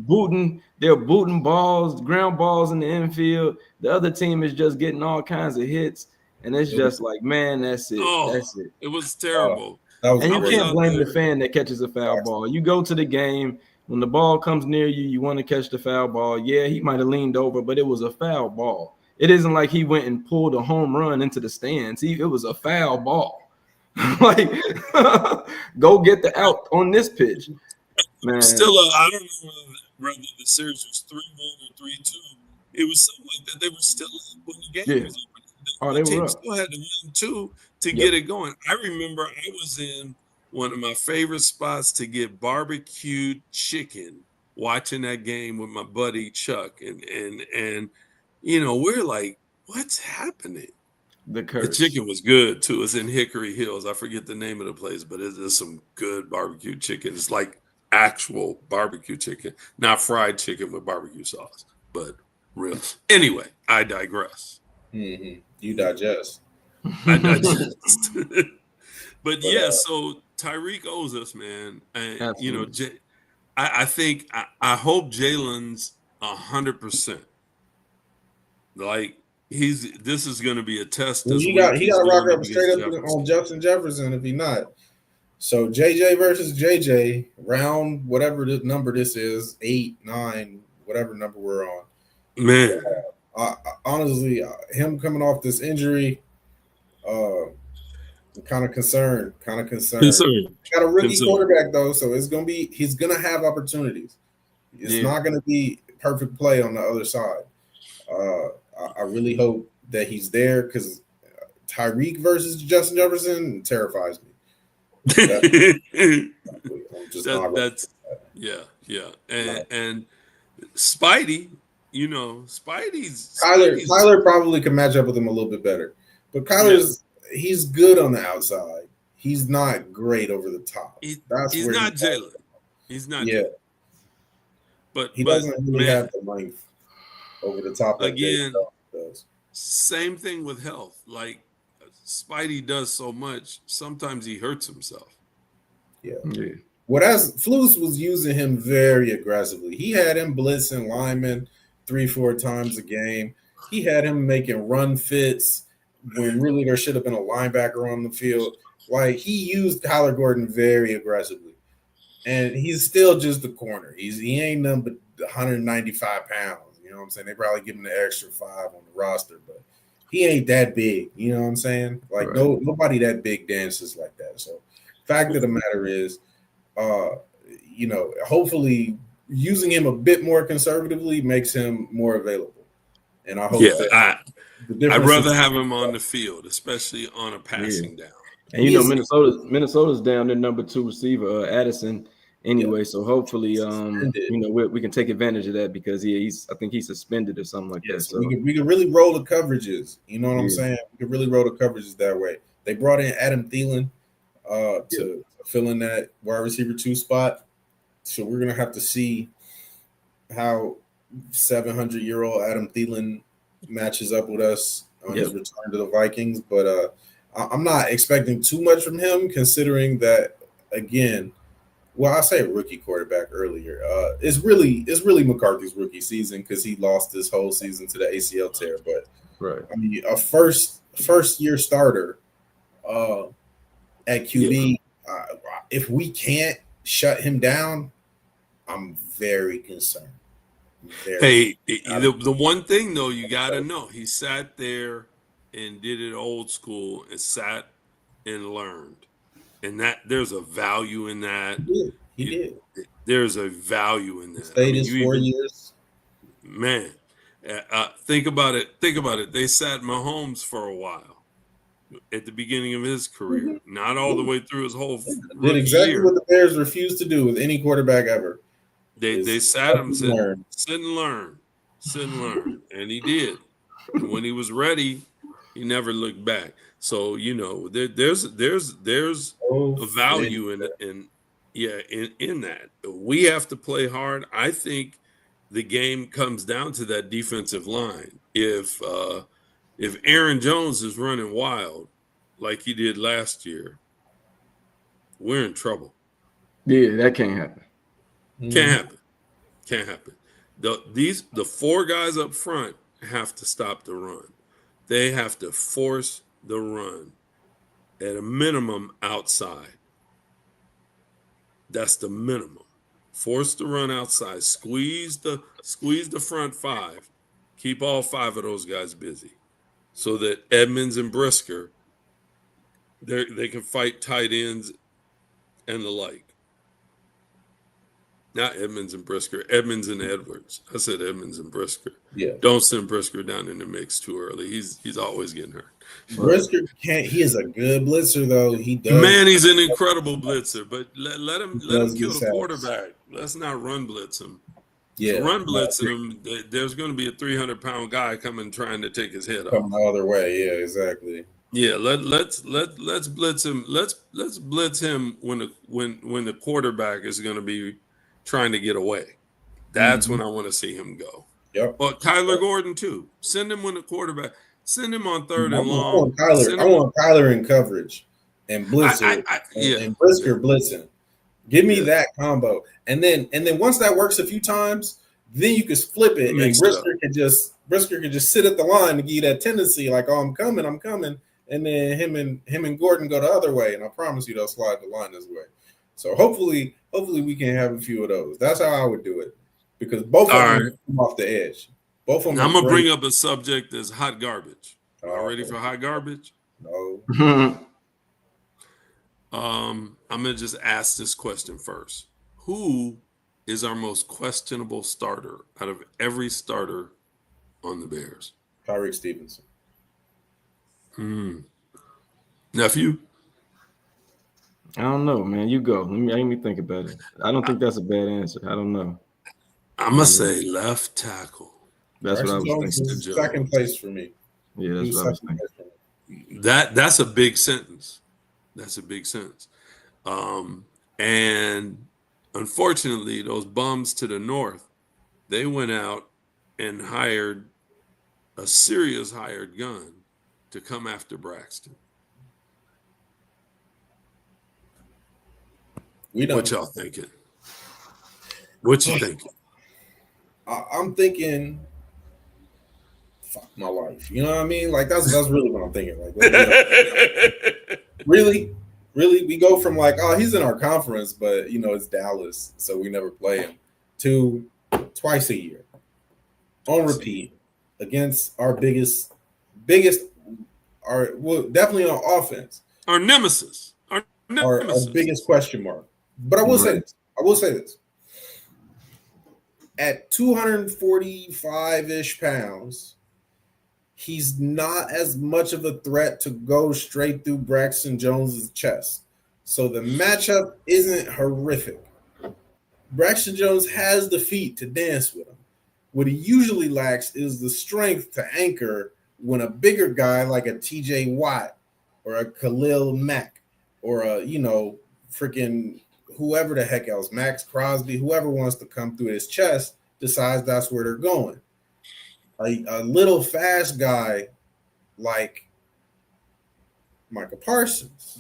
[SPEAKER 3] they're booting balls, ground balls in the infield. The other team is just getting all kinds of hits. And it's just like, man, that's it.
[SPEAKER 1] Oh,
[SPEAKER 3] That's it.
[SPEAKER 1] it was
[SPEAKER 2] Uh,
[SPEAKER 1] terrible.
[SPEAKER 2] that was
[SPEAKER 3] And
[SPEAKER 1] I
[SPEAKER 3] you
[SPEAKER 1] was
[SPEAKER 2] great.
[SPEAKER 3] can't
[SPEAKER 1] out
[SPEAKER 3] blame the
[SPEAKER 1] there.
[SPEAKER 3] fan that catches a foul ball. You go to the game, when the ball comes near you, you want to catch the foul ball. Yeah, he might have leaned over, but it was a foul ball. It isn't like he went and pulled a home run into the stands. It was a foul ball. Like, go get the out on this pitch, man.
[SPEAKER 1] Still, I don't know whether the series was 3-1 or 3-2. It was something like that. They were still up when the game
[SPEAKER 3] Yeah.
[SPEAKER 1] was over.
[SPEAKER 3] Oh,
[SPEAKER 1] The
[SPEAKER 3] they were
[SPEAKER 1] team
[SPEAKER 3] up.
[SPEAKER 1] still had to win two to
[SPEAKER 3] Yep.
[SPEAKER 1] get it going. I remember I was in one of my favorite spots to get barbecued chicken watching that game with my buddy Chuck, and we're like, what's happening?
[SPEAKER 3] The
[SPEAKER 1] The
[SPEAKER 3] curse.
[SPEAKER 1] chicken was good too. It's in Hickory Hills. I forget the name of the place, but it's some good barbecue chicken. It's like actual barbecue chicken, not fried chicken with barbecue sauce, but real. Anyway, I digress.
[SPEAKER 2] Mm-hmm. You digest.
[SPEAKER 1] I digest. But
[SPEAKER 2] But
[SPEAKER 1] yeah, so Tyreek owes us, man. And
[SPEAKER 3] Absolutely.
[SPEAKER 1] I think I hope Jalen's 100%. Like this is going to be a test
[SPEAKER 2] well,
[SPEAKER 1] this
[SPEAKER 2] he
[SPEAKER 1] week.
[SPEAKER 2] got
[SPEAKER 1] He's
[SPEAKER 2] to rock
[SPEAKER 1] going up
[SPEAKER 2] up straight
[SPEAKER 1] against
[SPEAKER 2] up
[SPEAKER 1] Jefferson.
[SPEAKER 2] on Justin Jefferson if he not. So JJ versus JJ, round whatever the number this is, 8, 9, whatever number we're on.
[SPEAKER 1] Man,
[SPEAKER 2] Honestly, him coming off this injury, kind of concerned.
[SPEAKER 1] concern.
[SPEAKER 2] Got a rookie quarterback though, so he's gonna have opportunities. It's not gonna be perfect play on the other side. I really hope that he's there because Tyreek versus Justin Jefferson terrifies me. I'm just not
[SPEAKER 1] That's yeah. And Spidey, Spidey's
[SPEAKER 2] Kyler probably could match up with him a little bit better. But he's good on the outside. He's not great over the top.
[SPEAKER 1] He's not Jalen. He's not
[SPEAKER 2] yeah.
[SPEAKER 1] Jalen. But
[SPEAKER 2] he doesn't really
[SPEAKER 1] man,
[SPEAKER 2] have the length over the top like
[SPEAKER 1] again,
[SPEAKER 2] does.
[SPEAKER 1] Same thing with health. Like Spidey does so much, sometimes he hurts himself.
[SPEAKER 2] Yeah. Flus was using him very aggressively. He had him blitzing linemen 3-4 times a game. He had him making run fits when really there should have been a linebacker on the field. Like he used Tyler Gordon very aggressively. And he's still just a corner. He ain't nothing but 195 pounds. You know what I'm saying? They probably give him the extra 5 on the roster, but he ain't that big. You know what I'm saying? Like nobody that big dances like that. So fact of the matter is, hopefully using him a bit more conservatively makes him more available. And I hope
[SPEAKER 1] Yeah,
[SPEAKER 2] that the
[SPEAKER 1] I'd
[SPEAKER 2] difference
[SPEAKER 1] rather
[SPEAKER 2] is
[SPEAKER 1] have him on the field, especially on a passing down.
[SPEAKER 3] And Minnesota's down their number 2 receiver, Addison. Anyway,
[SPEAKER 2] yeah,
[SPEAKER 3] so hopefully,
[SPEAKER 2] suspended.
[SPEAKER 3] we can take advantage of that because I think he's suspended or something like that.
[SPEAKER 2] So
[SPEAKER 3] So
[SPEAKER 2] we could really roll the coverages. You know what I'm
[SPEAKER 3] Yeah.
[SPEAKER 2] saying? We could really roll the coverages that way. They brought in Adam Thielen to fill in that wide receiver 2 spot. So we're gonna have to see how 700-year-old Adam Thielen matches up with us on his return to the Vikings. But I'm not expecting too much from him, considering that again. Well, I say rookie quarterback earlier. It's really McCarthy's rookie season because he lost this whole season to the ACL tear. But
[SPEAKER 3] right,
[SPEAKER 2] I mean, a first year starter at QB. If we can't shut him down, I'm very concerned.
[SPEAKER 1] Hey, the one thing though you got to know, he sat there and did it old school and sat and learned, and that there's a value in that.
[SPEAKER 2] He did.
[SPEAKER 1] There's a value in that.
[SPEAKER 2] Stayed his 4 years.
[SPEAKER 1] Man, think about it. Think about it. They sat Mahomes for a while at the beginning of his career, not all the way through his whole
[SPEAKER 2] Did exactly
[SPEAKER 1] year.
[SPEAKER 2] what the Bears refused to do with any quarterback ever.
[SPEAKER 1] They sat him, said, sit and learn, and he did. And when he was ready, he never looked back. So there's a value in that. We have to play hard. I think the game comes down to that defensive line. If Aaron Jones is running wild like he did last year, we're in trouble.
[SPEAKER 3] Yeah, that can't happen.
[SPEAKER 1] Can't happen. The 4 guys up front have to stop the run. They have to force the run at a minimum outside. That's the minimum. Force the run outside. Squeeze the front 5. Keep all 5 of those guys busy, so that Edmonds and Brisker they can fight tight ends and the like. Not Edmonds and Brisker, Edmonds and Edwards. I said Edmonds and Brisker.
[SPEAKER 2] Yeah.
[SPEAKER 1] Don't send Brisker down in the mix too early. He's always getting hurt.
[SPEAKER 2] Brisker can't. He is a good blitzer, though. He does.
[SPEAKER 1] Man, he's an incredible blitzer. But let him kill the quarterback. Let's not run blitz him.
[SPEAKER 2] Yeah,
[SPEAKER 1] run blitz him. There's going to be a 300-pound guy coming trying to take his head off.
[SPEAKER 2] Coming the other way. Yeah, exactly.
[SPEAKER 1] Yeah, let's blitz him. Let's blitz him when the quarterback is going to be trying to get away. That's when I want to see him go.
[SPEAKER 2] Yep.
[SPEAKER 1] But Kyler Gordon too. Send him when the quarterback. Send him on 3rd and long.
[SPEAKER 2] I want Kyler in coverage and blitzer and Brisker blitzing. Give me that combo, and then once that works a few times, then you can flip it, and Brisker can just sit at the line to give you that tendency, like, oh, I'm coming, and then him and Gordon go the other way, and I promise you they'll slide the line this way. So hopefully we can have a few of those. That's how I would do it, because both of them come off the edge. Both of them.
[SPEAKER 1] I'm gonna bring up a subject that's hot garbage. Y'all ready for hot garbage?
[SPEAKER 2] No.
[SPEAKER 1] I'm gonna just ask this question first. Who is our most questionable starter out of every starter on the Bears?
[SPEAKER 2] Tyreek Stevenson.
[SPEAKER 1] Nephew?
[SPEAKER 3] I don't know, man. You go. Let me think about it. I don't think that's a bad answer. I don't know.
[SPEAKER 1] I'm gonna say left tackle.
[SPEAKER 3] That's what I was thinking.
[SPEAKER 2] Second place for me.
[SPEAKER 3] Yeah, that's what I was thinking.
[SPEAKER 1] That's a big sentence. That's a big sentence. And unfortunately, those bums to the north, they went out and hired a serious hired gun to come after Braxton. What y'all thinking? What you thinking?
[SPEAKER 2] I'm thinking, fuck my life. You know what I mean? Like that's really what I'm thinking. Like, really, we go from like, oh, he's in our conference, but it's Dallas, so we never play him, to twice a year on repeat against our biggest, definitely on offense,
[SPEAKER 1] our nemesis,
[SPEAKER 2] our biggest question mark. But I will say this. At 245-ish pounds, he's not as much of a threat to go straight through Braxton Jones's chest. So the matchup isn't horrific. Braxton Jones has the feet to dance with him. What he usually lacks is the strength to anchor when a bigger guy like a TJ Watt or a Khalil Mack or a, freaking whoever the heck else, Max Crosby, whoever wants to come through his chest decides that's where they're going. A little fast guy like Micah Parsons.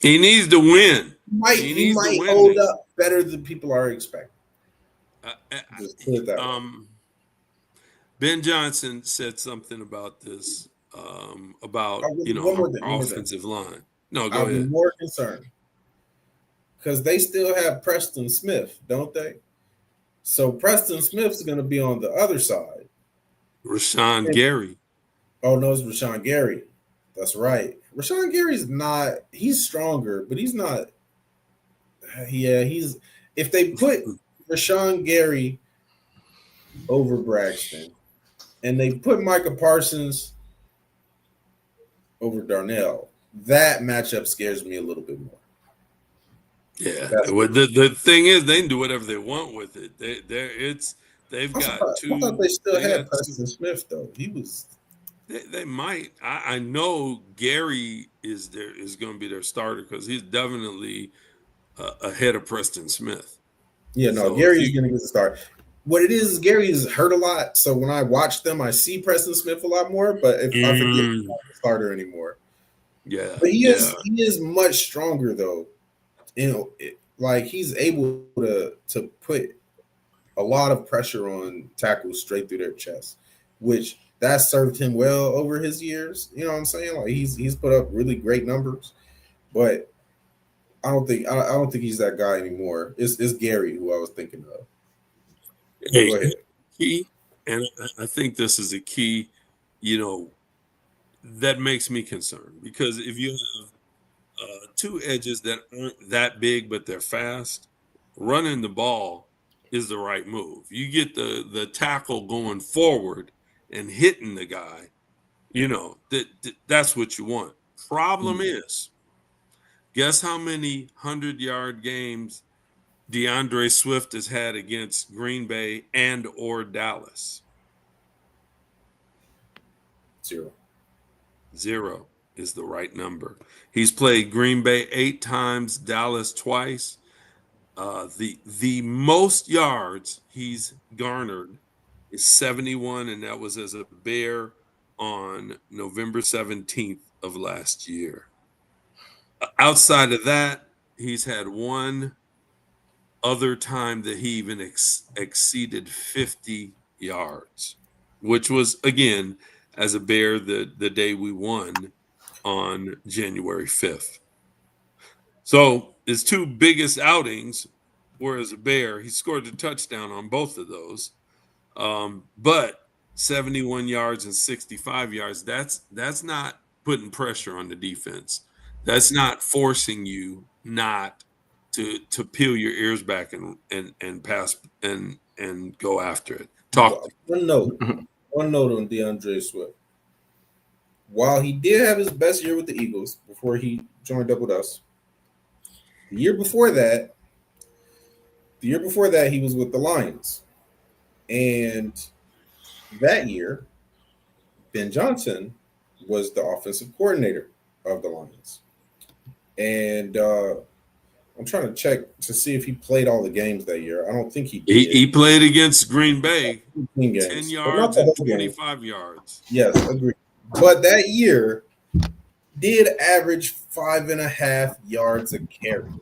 [SPEAKER 1] He needs to win.
[SPEAKER 2] He might hold up better than people are expecting. Just put it that way.
[SPEAKER 1] Ben Johnson said something about this, about our offensive line. No, go ahead.
[SPEAKER 2] I'll be more concerned because they still have Preston Smith, don't they? So Preston Smith's going to be on the other side.
[SPEAKER 1] Rashawn Gary.
[SPEAKER 2] Oh, no, it's Rashawn Gary. That's right. Rashawn Gary's not – he's stronger, but he's not – yeah, he's – if they put Rashawn Gary over Braxton and they put Micah Parsons over Darnell, that matchup scares me a little bit more.
[SPEAKER 1] Yeah, well, the thing is, they can do whatever they want with it. They've got two.
[SPEAKER 2] I thought they still had Preston Smith though. He was.
[SPEAKER 1] They might. I know Gary is going to be their starter because he's definitely ahead of Preston Smith.
[SPEAKER 2] Yeah, no, so Gary's going to get the start. What it is Gary's hurt a lot, so when I watch them, I see Preston Smith a lot more. But if I forget, he's not the starter anymore.
[SPEAKER 1] Yeah,
[SPEAKER 2] but he is much stronger though. Like he's able to put a lot of pressure on tackles straight through their chest, which that served him well over his years. You know what I'm saying? Like he's put up really great numbers, but I don't think he's that guy anymore. It's Gary who I was thinking of.
[SPEAKER 1] Hey, go ahead. Key, and I think this is a key, that makes me concerned because if you have two edges that aren't that big, but they're fast, running the ball is the right move. You get the tackle going forward and hitting the guy, that's what you want. Problem is, guess how many 100-yard games DeAndre Swift has had against Green Bay and or Dallas? 0 is the right number. He's played Green Bay 8 times, Dallas twice. The most yards he's garnered is 71, and that was as a Bear on November 17th of last year. Outside of that, he's had one other time that he even exceeded 50 yards, which was, again, as a Bear the day we won on January 5th. So his two biggest outings were as a Bear. He scored a touchdown on both of those. But 71 yards and 65 yards, that's not putting pressure on the defense. That's not forcing you not to peel your ears back and pass and go after it.
[SPEAKER 2] One note on DeAndre Swift. While he did have his best year with the Eagles before he joined up with us, the year before that, he was with the Lions. And that year, Ben Johnson was the offensive coordinator of the Lions. And I'm trying to check to see if he played all the games that year. I don't think he did.
[SPEAKER 1] He played against Green Bay, 10 yards and 25 yards.
[SPEAKER 2] Yes, agreed. But that year did average 5.5 yards a carry,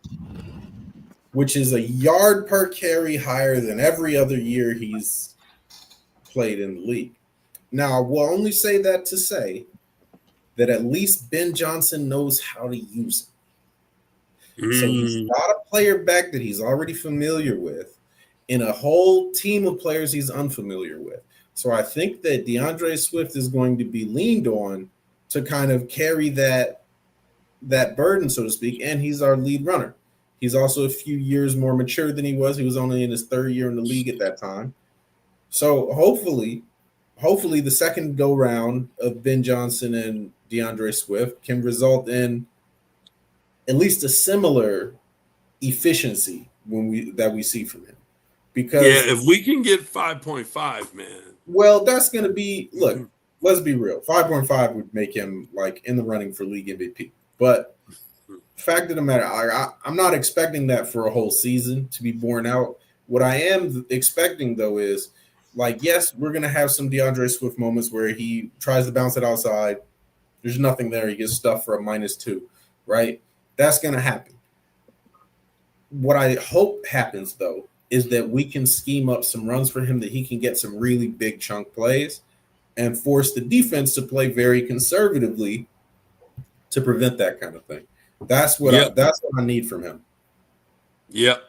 [SPEAKER 2] which is a yard per carry higher than every other year he's played in the league. Now, I will only say that to say that at least Ben Johnson knows how to use it. So he's got a player back that he's already familiar with in a whole team of players he's unfamiliar with. So I think that DeAndre Swift is going to be leaned on to kind of carry that burden, so to speak, and he's our lead runner. He's also a few years more mature than he was. He was only in his third year in the league at that time. So hopefully hopefully the second go round of Ben Johnson and DeAndre Swift can result in at least a similar efficiency that we see from him.
[SPEAKER 1] Yeah,
[SPEAKER 2] Because
[SPEAKER 1] if we can get 5.5, man.
[SPEAKER 2] well, that's going to be look. Let's be real. 5.5 would make him like in the running for league MVP. But fact of the matter, I'm not expecting that for a whole season to be borne out. What I am expecting though is like, yes, we're going to have some DeAndre Swift moments where he tries to bounce it outside. There's nothing there. He gets stuffed for a -2, right? That's going to happen. What I hope happens though is that we can scheme up some runs for him that he can get some really big chunk plays and force the defense to play very conservatively to prevent that kind of thing. That's what I need from him.
[SPEAKER 1] Yep.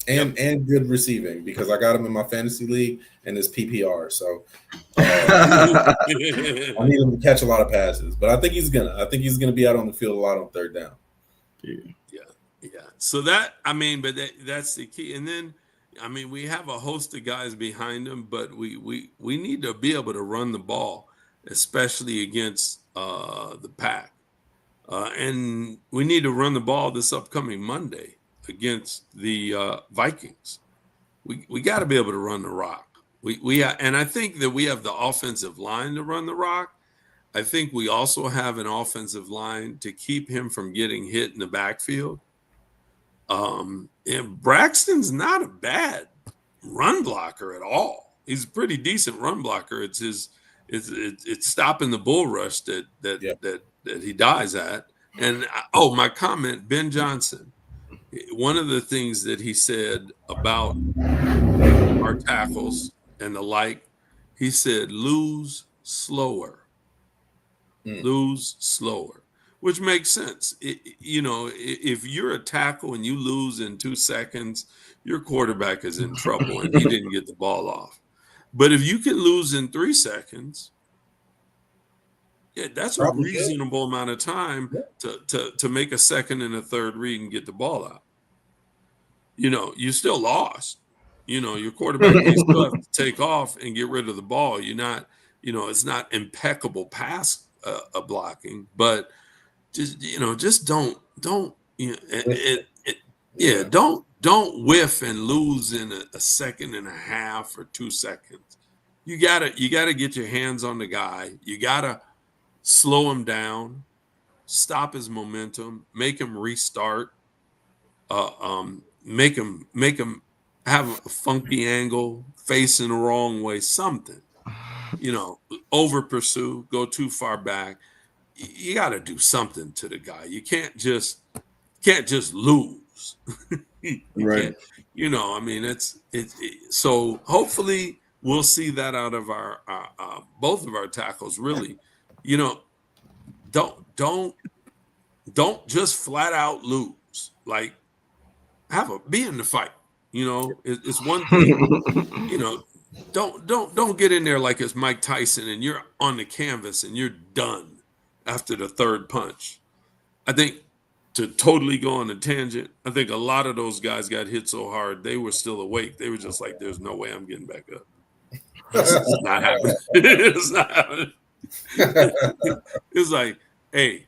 [SPEAKER 2] And good receiving because I got him in my fantasy league and his PPR. So I need him to catch a lot of passes. But I think he's gonna be out on the field a lot on third down.
[SPEAKER 1] Yeah. So that's the key. And then we have a host of guys behind him, but we need to be able to run the ball, especially against the Pack. And we need to run the ball this upcoming Monday against the Vikings. We got to be able to run the rock. And I think that we have the offensive line to run the rock. I think we also have an offensive line to keep him from getting hit in the backfield. And Braxton's not a bad run blocker at all. He's a pretty decent run blocker. It's stopping the bull rush that he dies at. And my comment, Ben Johnson. One of the things that he said about our tackles and the like, he said, lose slower, which makes sense. If you're a tackle and you lose in 2 seconds, your quarterback is in trouble and he didn't get the ball off. But if you can lose in 3 seconds, that's a reasonable amount of time to make a second and a third read and get the ball out. You still lost. Your quarterback may still have to take off and get rid of the ball. You're not, it's not impeccable pass blocking, but just don't whiff and lose in a second and a half or 2 seconds. You gotta get your hands on the guy. You gotta slow him down, stop his momentum, make him restart, make him have a funky angle, facing the wrong way, something. Over pursue, go too far back. You got to do something to the guy. You can't just lose.
[SPEAKER 3] Right.
[SPEAKER 1] So hopefully we'll see that out of our both of our tackles. Really, don't just flat out lose. Like be in the fight. It's one thing. Don't get in there like it's Mike Tyson and you're on the canvas and you're done after the third punch. I think, to totally go on a tangent, I think a lot of those guys got hit so hard they were still awake. They were just like, "There's no way I'm getting back up. It's not happening. It's not happening." It's like, hey,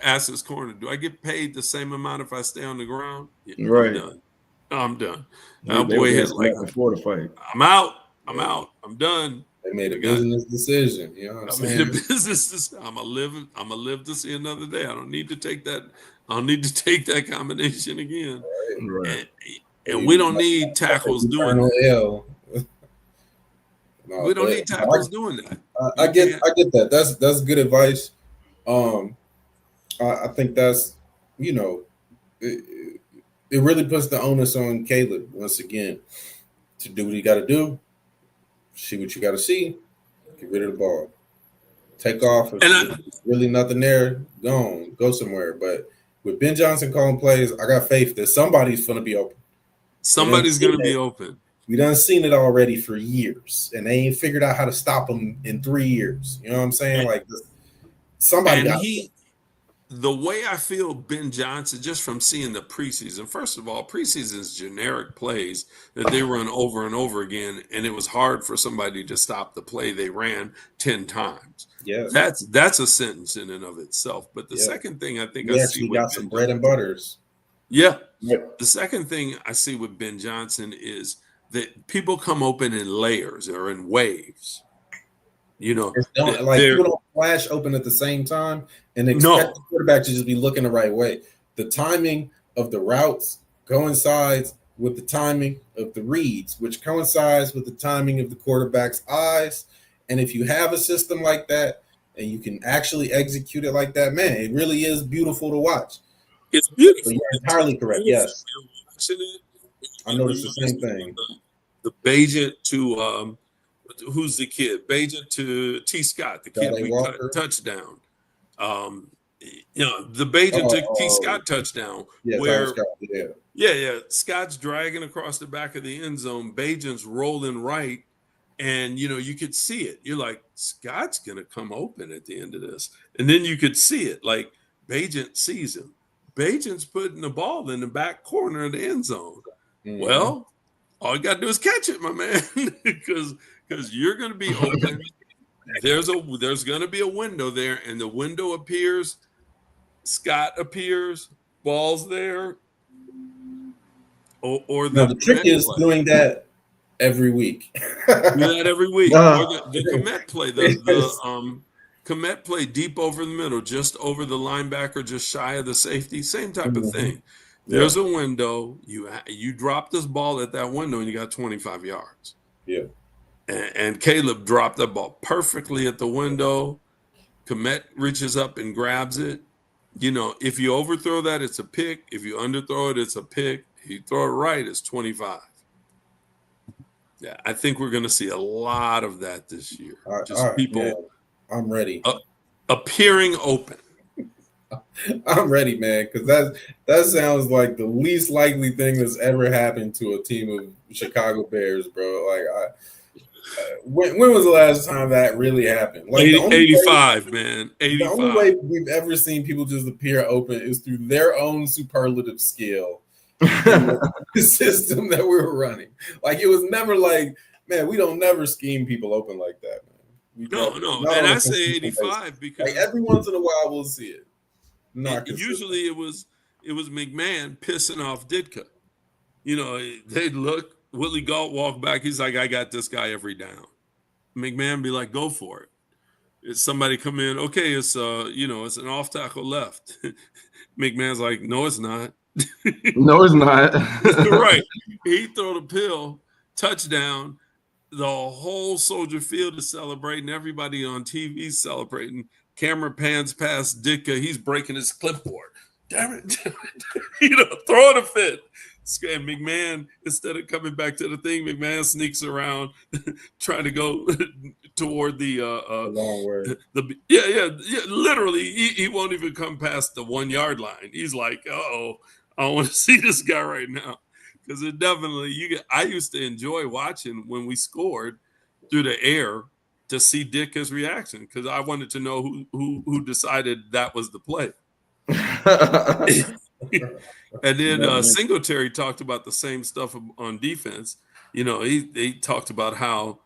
[SPEAKER 1] ask this corner, do I get paid the same amount if I stay on the ground? Yeah,
[SPEAKER 3] right.
[SPEAKER 1] I'm done.
[SPEAKER 3] Our boy hit like before the fight.
[SPEAKER 1] I'm out. I'm done.
[SPEAKER 2] They made a business decision. You know what I'm saying?
[SPEAKER 1] Made a business decision. I'm gonna live to see another day. I don't need to take that combination again.
[SPEAKER 3] Right.
[SPEAKER 1] And we don't need tackles doing that. We don't need tackles doing that.
[SPEAKER 2] I get that. That's good advice. I think that's it really puts the onus on Caleb once again to do what he got to do, see what you got to see, get rid of the ball, take off. If really nothing there, go somewhere. But with Ben Johnson calling plays, I got faith that somebody's going to be open.
[SPEAKER 1] Somebody's going to be open.
[SPEAKER 2] We done seen it already for years, and they ain't figured out how to stop him in 3 years. You know what I'm saying? Like somebody got.
[SPEAKER 1] the way I feel Ben Johnson, just from seeing the preseason, first of all, preseason is generic plays that they run over and over again, and it was hard for somebody to stop the play they ran 10 times.
[SPEAKER 2] Yes.
[SPEAKER 1] That's a sentence in and of itself. But the second thing I think I
[SPEAKER 2] We
[SPEAKER 1] see
[SPEAKER 2] actually
[SPEAKER 1] with
[SPEAKER 2] got some
[SPEAKER 1] Ben
[SPEAKER 2] bread and
[SPEAKER 1] Johnson,
[SPEAKER 2] butters.
[SPEAKER 1] yeah.
[SPEAKER 2] Yep.
[SPEAKER 1] The second thing I see with Ben Johnson is that people come open in layers or in waves. You know,
[SPEAKER 2] People don't flash open at the same time and expect the quarterback to just be looking the right way. The timing of the routes coincides with the timing of the reads, which coincides with the timing of the quarterback's eyes. And if you have a system like that and you can actually execute it like that, man, it really is beautiful to watch.
[SPEAKER 1] It's beautiful.
[SPEAKER 2] But you're entirely correct. Yes.
[SPEAKER 1] I
[SPEAKER 2] noticed the same thing.
[SPEAKER 1] The Bajent to who's the kid? Bajent to T. Scott, the kid we cut touchdown. The Bajent to T. Scott touchdown.
[SPEAKER 2] Yeah,
[SPEAKER 1] where
[SPEAKER 2] Scott,
[SPEAKER 1] Scott's dragging across the back of the end zone. Bajent's rolling right, and you could see it. You're like, Scott's gonna come open at the end of this, and then you could see it. Like Bajent sees him. Bajent's putting the ball in the back corner of the end zone. Mm-hmm. Well, all you got to do is catch it, my man, because you're going to be open. There's going to be a window there, and the window appears. Scott appears. Ball's there. Or
[SPEAKER 2] the trick is doing that every week.
[SPEAKER 1] Do that every week. Or the commit play. The Komet play deep over the middle, just over the linebacker, just shy of the safety. Same type of thing. There's a window. You drop this ball at that window, and you got 25 yards.
[SPEAKER 2] Yeah.
[SPEAKER 1] And Caleb dropped the ball perfectly at the window. Komet reaches up and grabs it. If you overthrow that, it's a pick. If you underthrow it, it's a pick. If you throw it right, it's 25. Yeah, I think we're going to see a lot of that this year. People.
[SPEAKER 2] Yeah. I'm ready.
[SPEAKER 1] Appearing open.
[SPEAKER 2] I'm ready, man, because that sounds like the least likely thing that's ever happened to a team of Chicago Bears, bro. Like, when was the last time that really happened? Like
[SPEAKER 1] 85, man. 85.
[SPEAKER 2] The only way we've ever seen people just appear open is through their own superlative skill. The system that we were running. Like, it was never like, man, we don't never scheme people open like that, man.
[SPEAKER 1] No. And I say 85 because
[SPEAKER 2] like every once in a while we'll see it.
[SPEAKER 1] Usually it was McMahon pissing off Ditka. They'd look, Willie Galt walk back. He's like, I got this guy every down. McMahon be like, go for it. It's somebody come in. Okay, it's it's an off tackle left. McMahon's like, no, it's not.
[SPEAKER 3] No, it's not.
[SPEAKER 1] Right. He throw the pill, touchdown. The whole Soldier Field is celebrating. Everybody on TV is celebrating. Camera pans past Ditka. He's breaking his clipboard. Damn it. Throwing a fit. And McMahon, instead of coming back to the thing, McMahon sneaks around trying to go toward the
[SPEAKER 2] long way.
[SPEAKER 1] Literally, he won't even come past the 1 yard line. He's like, I want to see this guy right now. Because it definitely, I used to enjoy watching when we scored through the air to see Ditka's reaction because I wanted to know who decided that was the play. And then Singletary talked about the same stuff on defense. He talked about how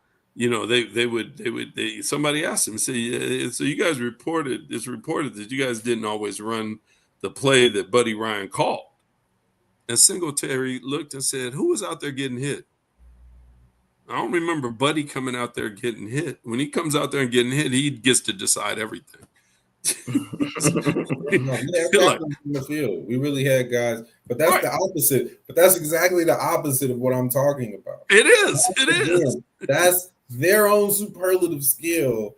[SPEAKER 1] somebody asked him, say, so you guys reported that you guys didn't always run the play that Buddy Ryan called. And Singletary looked and said, who was out there getting hit? I don't remember Buddy coming out there getting hit. When he comes out there and getting hit, he gets to decide everything.
[SPEAKER 2] In the field. We really had guys, but that's the opposite. But that's exactly the opposite of what I'm talking about.
[SPEAKER 1] It is.
[SPEAKER 2] That's their own superlative skill.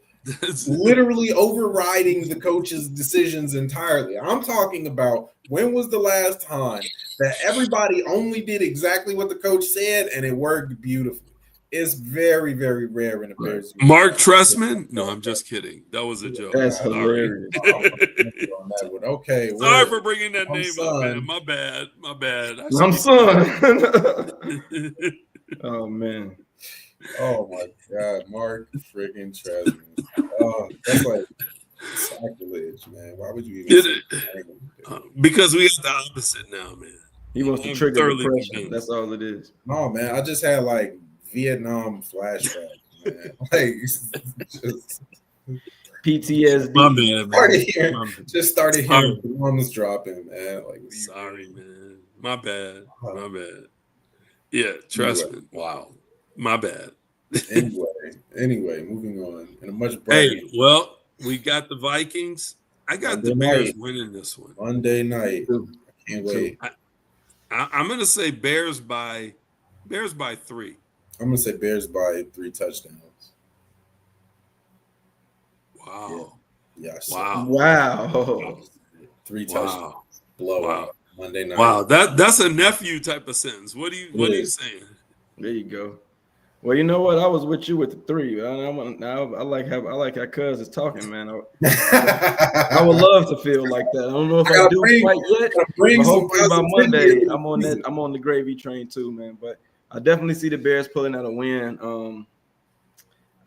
[SPEAKER 2] Literally overriding the coach's decisions entirely. I'm talking about when was the last time that everybody only did exactly what the coach said and it worked beautifully. It's very, very rare in the Bears.
[SPEAKER 1] Mark Trestman? No, I'm just kidding. That was a joke.
[SPEAKER 3] That's hilarious.
[SPEAKER 2] Okay.
[SPEAKER 1] Sorry for bringing that name up, man. My bad.
[SPEAKER 3] I'm son. Oh, man.
[SPEAKER 2] Oh, my God. Mark freaking Trestman. Oh, that's like sacrilege, man. Why would you even
[SPEAKER 1] Did
[SPEAKER 2] say
[SPEAKER 1] it? Because we got the opposite now, man.
[SPEAKER 3] He wants to
[SPEAKER 1] I'm
[SPEAKER 3] trigger
[SPEAKER 1] thoroughly
[SPEAKER 3] depression.
[SPEAKER 1] convinced.
[SPEAKER 3] That's all it is.
[SPEAKER 2] No, man. I just had like Vietnam flashbacks, man. Like just
[SPEAKER 3] PTSD.
[SPEAKER 1] My bad, man.
[SPEAKER 2] just started hearing bombs dropping, man. Like,
[SPEAKER 1] Sorry, man. My bad. My bad. Yeah, trust me. Wow. My bad.
[SPEAKER 2] Anyway, moving on. In a much brighter.
[SPEAKER 1] Hey, well, we got the Vikings. I got the Bears winning this one.
[SPEAKER 2] Monday night. I can't wait.
[SPEAKER 1] I'm gonna say Bears by 3.
[SPEAKER 2] I'm gonna say Bears by 3 touchdowns.
[SPEAKER 1] Wow.
[SPEAKER 2] Yeah.
[SPEAKER 3] Wow.
[SPEAKER 2] 3 touchdowns. Blowout. Monday night.
[SPEAKER 1] Wow, that's a nephew type of sentence. What are you saying?
[SPEAKER 3] There you go. Well, you know what? I was with you with the 3. I like how Cuz is talking, man. I would love to feel like that. I don't know if I do quite yet. But hopefully by Monday, I'm on the gravy train too, man. But I definitely see the Bears pulling out a win.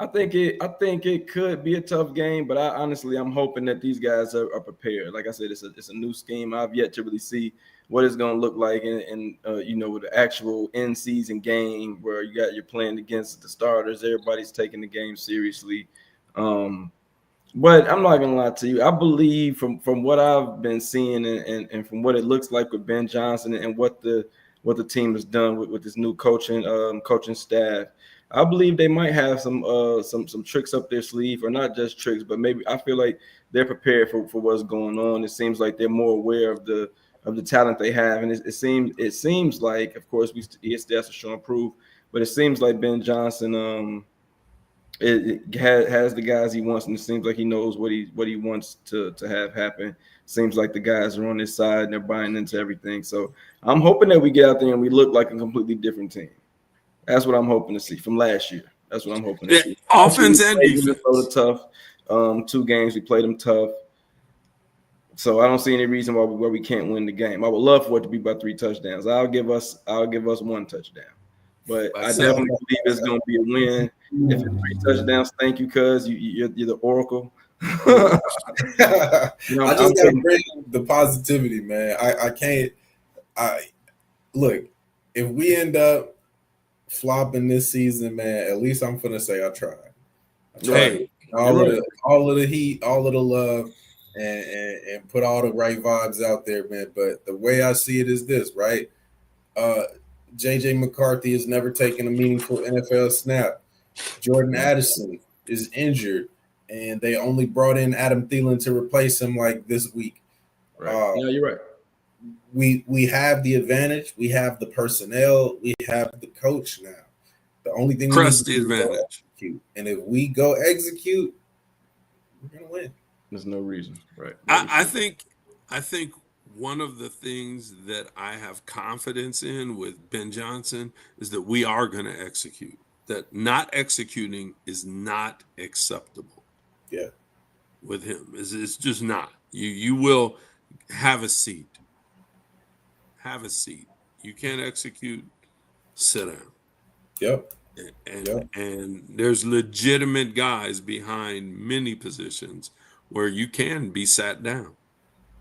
[SPEAKER 3] I think it could be a tough game, but I'm hoping that these guys are prepared. Like I said, it's a new scheme. I've yet to really see what it's going to look like, and with the actual in-season game where you're playing against the starters. Everybody's taking the game seriously. But I'm not gonna lie to you. I believe from what I've been seeing and from what it looks like with Ben Johnson and what the team has done with this new coaching staff. I believe they might have some tricks up their sleeve, or not just tricks, but maybe I feel like they're prepared for what's going on. It seems like they're more aware of the talent they have, and it seems like, of course, he has to show and prove, but it seems like Ben Johnson it has the guys he wants, and it seems like he knows what he wants to have happen. Seems like the guys are on his side and they're buying into everything. So I'm hoping that we get out there and we look like a completely different team. That's what I'm hoping to see from last year. That's what I'm hoping to see.
[SPEAKER 1] Offense and defense.
[SPEAKER 3] Tough. 2 games we played them tough. So I don't see any reason why we can't win the game. I would love for it to be by 3 touchdowns. I'll give us 1 touchdown. But I definitely believe it's going to be a win. If it's 3 touchdowns, thank you, cuz you're the oracle.
[SPEAKER 2] I just gotta bring the positivity, man. I can't. Look, if we end up flopping this season, man, at least I'm gonna say I tried.
[SPEAKER 1] Hey,
[SPEAKER 2] all of the heat, all of the love, and put all the right vibes out there, man. But the way I see it is this, right? JJ McCarthy has never taken a meaningful NFL snap. Jordan Addison is injured, and they only brought in Adam Thielen to replace him like this week.
[SPEAKER 3] Right. Yeah, you're right.
[SPEAKER 2] We have the advantage. We have the personnel. We have the coach now. The only thing
[SPEAKER 1] press the advantage.
[SPEAKER 2] And if we go execute, we're gonna win.
[SPEAKER 3] There's no reason, right?
[SPEAKER 1] I think one of the things that I have confidence in with Ben Johnson is that we are going to execute. That not executing is not acceptable.
[SPEAKER 2] Yeah,
[SPEAKER 1] with him, it's just not. You will have a seat. Have a seat. You can't execute. Sit down.
[SPEAKER 2] Yep.
[SPEAKER 1] And there's legitimate guys behind many positions where you can be sat down.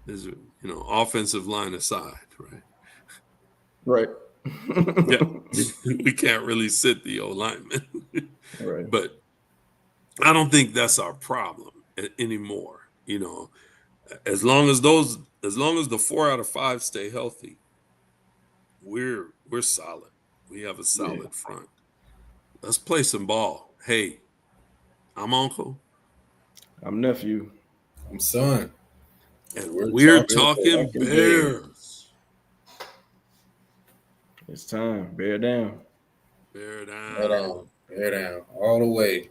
[SPEAKER 1] There's offensive line aside, right?
[SPEAKER 3] Right.
[SPEAKER 1] Yeah, we can't really sit the O-lineman.
[SPEAKER 3] Right.
[SPEAKER 1] But I don't think that's our problem anymore. As long as the 4 out of 5 stay healthy, we're solid. We have a solid front. Let's play some ball. Hey, I'm uncle.
[SPEAKER 3] I'm nephew.
[SPEAKER 2] I'm son.
[SPEAKER 1] And we're talking Bears.
[SPEAKER 3] It's time. Bear down.
[SPEAKER 1] Bear down.
[SPEAKER 2] Bear down. Bear down. All the way.